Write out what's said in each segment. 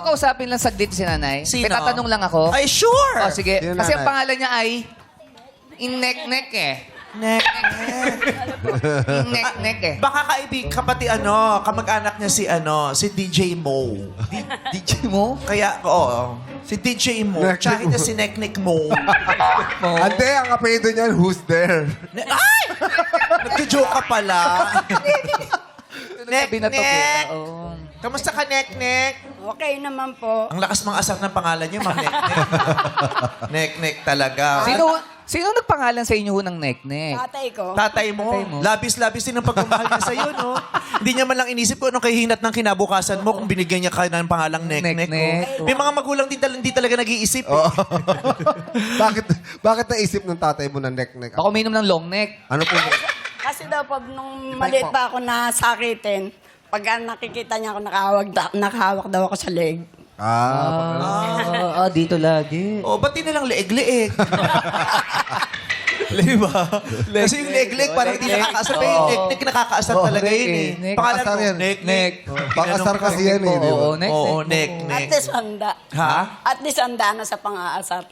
ba kausapin lang saglit si nanay? Sino? May tatanong lang ako. Ay, sure! Oh, sige. Sino Kasi ang nanay? pangalan niya ay Inek-nek eh. Inek-nek eh. Baka kapati kamag-anak niya si DJ Mo. DJ mo? Kaya, oo. Si DJ Mo. Neknek Tsaka Mo. niya si Neknek Mo. Mo? Ante, ang apelido niyan, who's there? Ay! Nagka-joke ka pala. Sabi na to. Nek-nek. Oo. Kamusta ka, Neknek? Okay naman po. Ang lakas mga asar ng pangalan niyo, Ma'am Neknek. Neknek talaga. Sino nagpangalan sa inyo ng nek-nek? Tatay ko. Tatay mo, Tatay mo. labis-labis din ang pagmamahal niya sa'yo, no? Hindi niya man lang inisip ko anong kahihinat ng kinabukasan mo kung binigyan niya ka ng pangalang Neknek. Neknek. Oh. May mga magulang din hindi talaga nag-iisip. Bakit naisip ng tatay mo na nek-nek? Baka uminom ng long neck. Ano po? Kasi daw pag nung maliit pa ako nasakitin, pag nakikita niya ako nakahawak daw ako sa leg. Dito lagi. Oh, ba't di na lang leeg-leeg? Diba? Kasi yung leeg-leeg parang hindi nakakaasar. Pero yung Neknek nakakaasar talaga yun eh. Nek. Pangalan Pakasar mo, yan. Neknek. Pakasar kasi yan eh, di ba? Oo, nek-nek. Oo, At Neknek. least handa. Ha? At least handa na sa pang-aasar.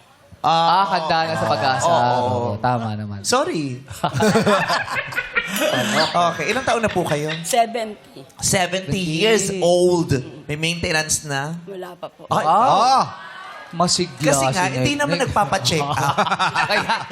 Handa na sa pag-asa. Oo. Oo, tama naman. Sorry. Okay, ilang taon na po kayo? 70. 70 years old. May maintenance na? Wala pa po. Ay, Masigla kasi nga, si hindi Nek-nek. naman nagpapacheck up.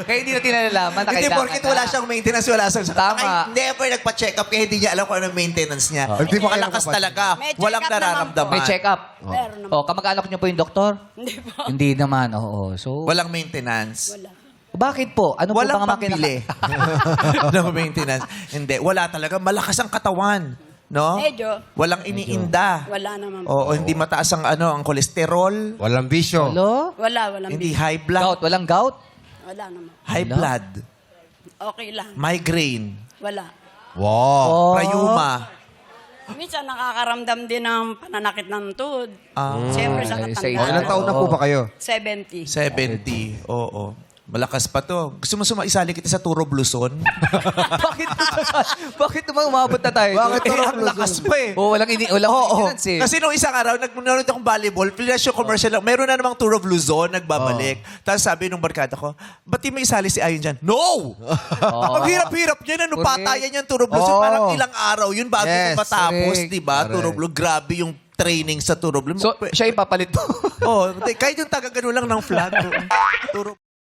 kaya hindi natin nalalaman na Hindi kailangan porkit wala siyang maintenance, wala siyang Tama. Ay, never nagpa-check up kaya hindi niya alam kung anong maintenance niya. Hindi pa kayo Malakas nagpa-check. talaga. May check Walang up naman nararamdaman. May check-up. Meron naman. Oh, kamag-anak niyo po yung doktor? Hindi po. Hindi naman, oo. So, Walang maintenance. Wala. bakit po? Ano Walang po ba ang pambili. Walang maintenance. Hindi. Wala talaga. Malakas ang katawan. No? Medyo. Walang iniinda. Wala naman po. Oo, hindi mataas ang ang kolesterol. Walang bisyo. Hello? Walang Hindi big. high blood. Gout? Walang gout? Wala naman. High Wala. blood. Okay lang. Migraine. Wala. Wow. Oh. Rayuma. Minsan nakakaramdam din ng pananakit ng tuhod. Ah. Siyempre sa Ay, sa katanggalan. Ilang taon na po ba kayo? 70. 70. Oo. Malakas pa to. Gusto mo isali kita sa Turo Bluson? Bakit naman umabot na tayo? Bakit Eh, ang lakas pa eh. Oh, walang maintenance eh. Kasi nung isang araw, nanonood akong volleyball, flash yung commercial lang. Meron na namang Tour of Luzon, nagbabalik. Tapos sabi nung barkada ko, ba't di mo isali si Ayon dyan? No! Ang hirap-hirap niya na nung Correct. patayan yung Tour of Luzon. Oo. Parang ilang araw yun bago Yes, matapos, correct. di ba? Tour of Correct. Luzon. Grabe yung training sa Tour of Luzon. So, siya yung papalit mo. oh, kahit yung taga-gano lang ng flag. Tour of